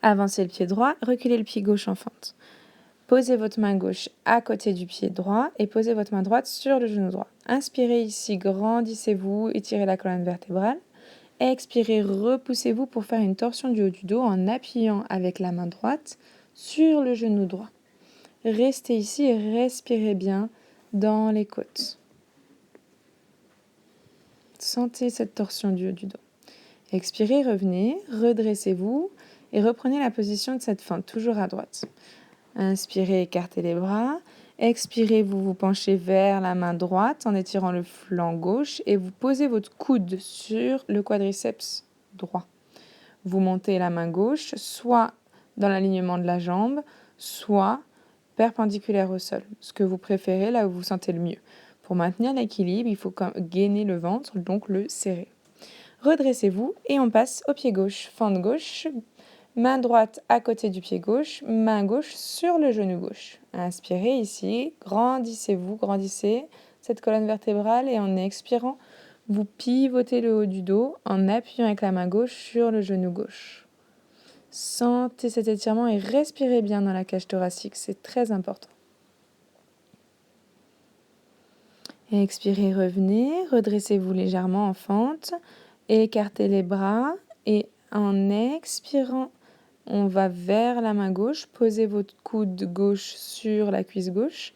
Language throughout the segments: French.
Avancez le pied droit, reculez le pied gauche en fente. Posez votre main gauche à côté du pied droit et posez votre main droite sur le genou droit. Inspirez ici, grandissez-vous, étirez la colonne vertébrale. Expirez, repoussez-vous pour faire une torsion du haut du dos en appuyant avec la main droite sur le genou droit. Restez ici et respirez bien dans les côtes. Sentez cette torsion du haut du dos. Expirez, revenez, redressez-vous et reprenez la position de cette fente, toujours à droite. Inspirez, écartez les bras. Expirez, vous vous penchez vers la main droite en étirant le flanc gauche et vous posez votre coude sur le quadriceps droit. Vous montez la main gauche, soit dans l'alignement de la jambe, soit perpendiculaire au sol, ce que vous préférez, là où vous sentez le mieux. Pour maintenir l'équilibre, il faut gainer le ventre, donc le serrer. Redressez-vous et on passe au pied gauche. Fente gauche, main droite à côté du pied gauche, main gauche sur le genou gauche. Inspirez ici, grandissez-vous, grandissez cette colonne vertébrale et en expirant, vous pivotez le haut du dos en appuyant avec la main gauche sur le genou gauche. Sentez cet étirement et respirez bien dans la cage thoracique, c'est très important. Expirez, revenez, redressez-vous légèrement en fente, écartez les bras et en expirant, on va vers la main gauche, posez votre coude gauche sur la cuisse gauche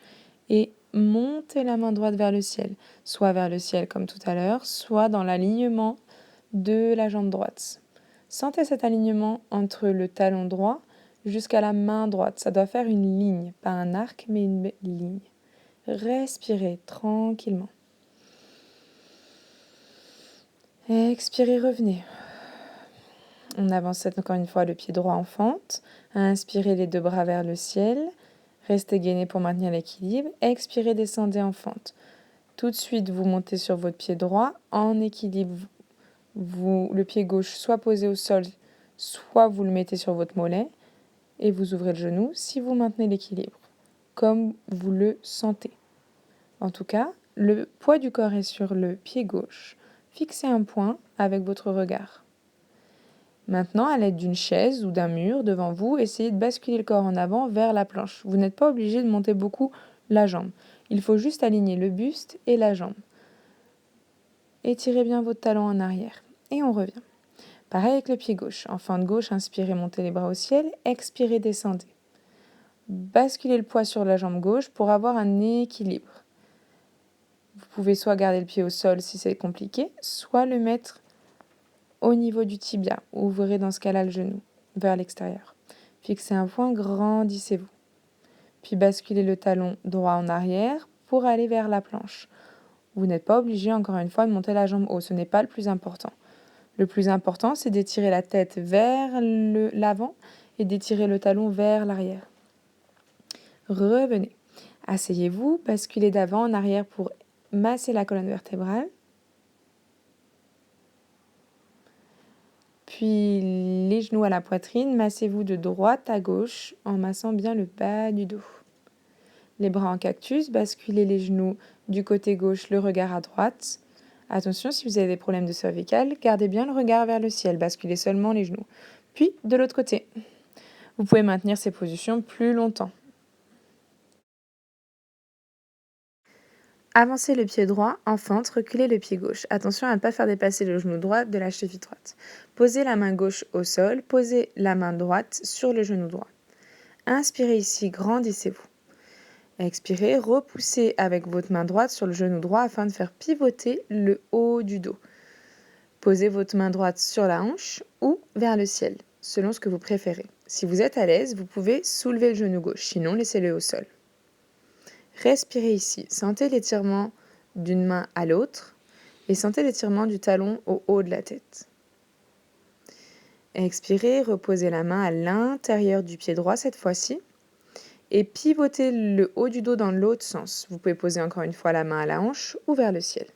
et montez la main droite vers le ciel, soit vers le ciel comme tout à l'heure, soit dans l'alignement de la jambe droite. Sentez cet alignement entre le talon droit jusqu'à la main droite. Ça doit faire une ligne, pas un arc, mais une ligne. Respirez tranquillement. Expirez, revenez. On avance encore une fois le pied droit en fente. Inspirez les deux bras vers le ciel. Restez gainé pour maintenir l'équilibre. Expirez, descendez en fente. Tout de suite, vous montez sur votre pied droit en équilibre. Le pied gauche soit posé au sol, soit vous le mettez sur votre mollet et vous ouvrez le genou si vous maintenez l'équilibre, comme vous le sentez. En tout cas, le poids du corps est sur le pied gauche. Fixez un point avec votre regard. Maintenant, à l'aide d'une chaise ou d'un mur devant vous, essayez de basculer le corps en avant vers la planche. Vous n'êtes pas obligé de monter beaucoup la jambe. Il faut juste aligner le buste et la jambe. Étirez bien votre talon en arrière. Et on revient. Pareil avec le pied gauche. En fente gauche, inspirez, montez les bras au ciel. Expirez, descendez. Basculez le poids sur la jambe gauche pour avoir un équilibre. Vous pouvez soit garder le pied au sol si c'est compliqué, soit le mettre au niveau du tibia. Ouvrez dans ce cas-là le genou vers l'extérieur. Fixez un point, grandissez-vous. Puis basculez le talon droit en arrière pour aller vers la planche. Vous n'êtes pas obligé, encore une fois, de monter la jambe haut. Ce n'est pas le plus important. Le plus important, c'est d'étirer la tête vers l'avant et d'étirer le talon vers l'arrière. Revenez. Asseyez-vous, basculez d'avant en arrière pour masser la colonne vertébrale. Puis les genoux à la poitrine, massez-vous de droite à gauche en massant bien le bas du dos. Les bras en cactus, basculez les genoux du côté gauche, le regard à droite. Attention, si vous avez des problèmes de cervicale, gardez bien le regard vers le ciel, basculez seulement les genoux. Puis de l'autre côté. Vous pouvez maintenir ces positions plus longtemps. Avancez le pied droit en fente, reculez le pied gauche. Attention à ne pas faire dépasser le genou droit de la cheville droite. Posez la main gauche au sol, posez la main droite sur le genou droit. Inspirez ici, grandissez-vous. Expirez, repoussez avec votre main droite sur le genou droit afin de faire pivoter le haut du dos. Posez votre main droite sur la hanche ou vers le ciel, selon ce que vous préférez. Si vous êtes à l'aise, vous pouvez soulever le genou gauche, sinon laissez-le au sol. Respirez ici, sentez l'étirement d'une main à l'autre et sentez l'étirement du talon au haut de la tête. Expirez, reposez la main à l'intérieur du pied droit cette fois-ci et pivotez le haut du dos dans l'autre sens. Vous pouvez poser encore une fois la main à la hanche ou vers le ciel.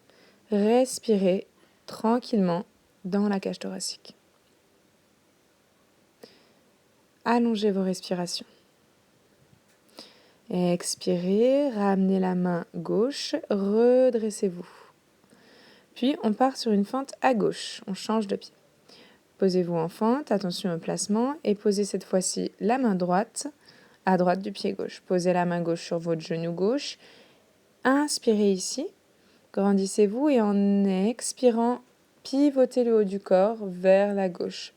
Respirez tranquillement dans la cage thoracique. Allongez vos respirations. Expirez, ramenez la main gauche, redressez-vous. Puis on part sur une fente à gauche, on change de pied. Posez-vous en fente, attention au placement, et posez cette fois-ci la main droite à droite du pied gauche. Posez la main gauche sur votre genou gauche. Inspirez ici, grandissez-vous et en expirant, pivotez le haut du corps vers la gauche.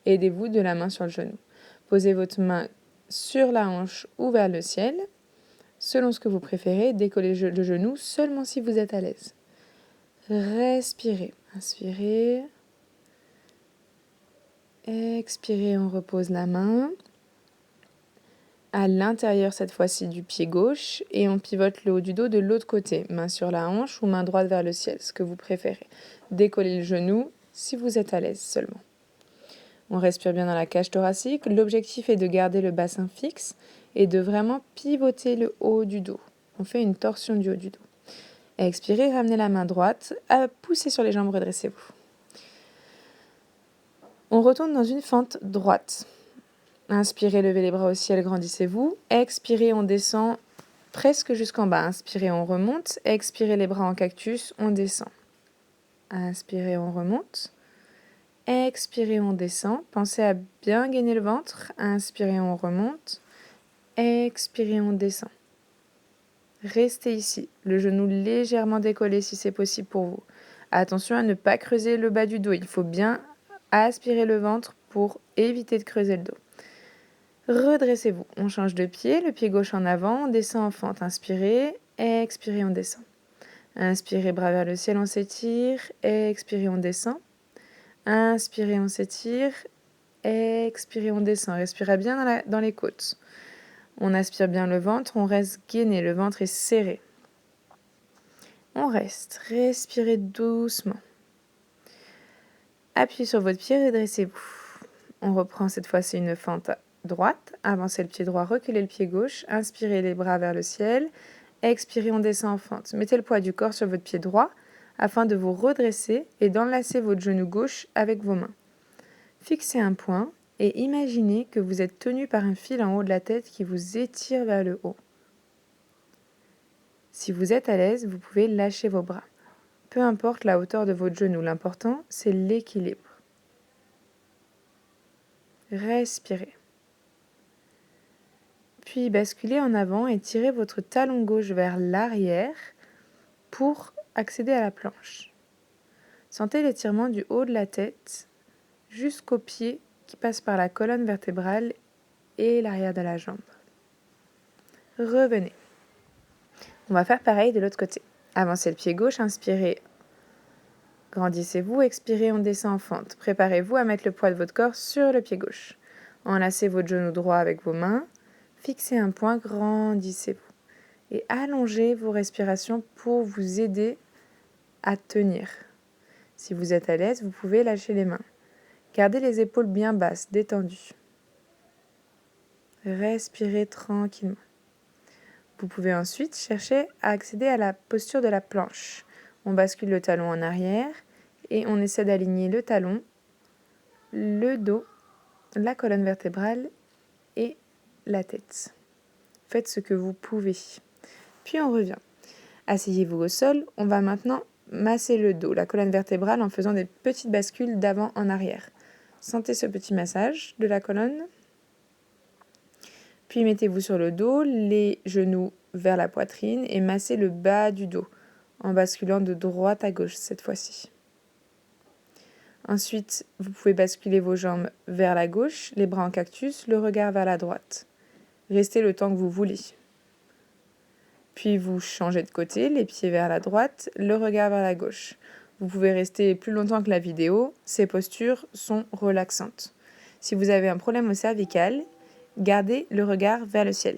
Aidez-vous de la main sur le genou. Posez votre main sur la hanche ou vers le ciel. Selon ce que vous préférez, décollez le genou seulement si vous êtes à l'aise. Respirez. Inspirez. Expirez, on repose la main à l'intérieur cette fois-ci du pied gauche et on pivote le haut du dos de l'autre côté, main sur la hanche ou main droite vers le ciel, ce que vous préférez. Décollez le genou si vous êtes à l'aise seulement. On respire bien dans la cage thoracique. L'objectif est de garder le bassin fixe et de vraiment pivoter le haut du dos. On fait une torsion du haut du dos. Expirez, ramenez la main droite, poussez sur les jambes, redressez-vous. On retourne dans une fente droite. Inspirez, levez les bras au ciel, grandissez-vous. Expirez, on descend presque jusqu'en bas. Inspirez, on remonte. Expirez, les bras en cactus, on descend. Inspirez, on remonte. Expirez, on descend. Pensez à bien gainer le ventre. Inspirez, on remonte. Expirez, on descend. Restez ici, le genou légèrement décollé si c'est possible pour vous. Attention à ne pas creuser le bas du dos. Il faut bien aspirer le ventre pour éviter de creuser le dos. Redressez-vous. On change de pied, le pied gauche en avant, on descend en fente. Inspirez, expirez, on descend. Inspirez, bras vers le ciel, on s'étire. Expirez, on descend. Inspirez, on s'étire. Expirez, on descend. Respirez bien dans les côtes. On aspire bien le ventre, on reste gainé, le ventre est serré. On reste, respirez doucement. Appuyez sur votre pied, redressez-vous. On reprend cette fois-ci une fente droite. Avancez le pied droit, reculez le pied gauche. Inspirez les bras vers le ciel. Expirez, on descend en fente. Mettez le poids du corps sur votre pied droit afin de vous redresser et d'enlacer votre genou gauche avec vos mains. Fixez un point et imaginez que vous êtes tenu par un fil en haut de la tête qui vous étire vers le haut. Si vous êtes à l'aise, vous pouvez lâcher vos bras. Peu importe la hauteur de votre genou, l'important, c'est l'équilibre. Respirez. Puis basculez en avant et tirez votre talon gauche vers l'arrière pour accéder à la planche. Sentez l'étirement du haut de la tête jusqu'aux pieds qui passent par la colonne vertébrale et l'arrière de la jambe. Revenez. On va faire pareil de l'autre côté. Avancez le pied gauche, inspirez, grandissez-vous, expirez, on descend en fente. Préparez-vous à mettre le poids de votre corps sur le pied gauche. Enlacez votre genou droit avec vos mains, fixez un point, grandissez-vous. Et allongez vos respirations pour vous aider à tenir. Si vous êtes à l'aise, vous pouvez lâcher les mains. Gardez les épaules bien basses, détendues. Respirez tranquillement. Vous pouvez ensuite chercher à accéder à la posture de la planche. On bascule le talon en arrière et on essaie d'aligner le talon, le dos, la colonne vertébrale et la tête. Faites ce que vous pouvez. Puis on revient. Asseyez-vous au sol. On va maintenant masser le dos, la colonne vertébrale en faisant des petites bascules d'avant en arrière. Sentez ce petit massage de la colonne. Puis mettez-vous sur le dos, les genoux vers la poitrine et massez le bas du dos en basculant de droite à gauche cette fois-ci. Ensuite, vous pouvez basculer vos jambes vers la gauche, les bras en cactus, le regard vers la droite. Restez le temps que vous voulez. Puis vous changez de côté, les pieds vers la droite, le regard vers la gauche. Vous pouvez rester plus longtemps que la vidéo, ces postures sont relaxantes. Si vous avez un problème au cervical, gardez le regard vers le ciel.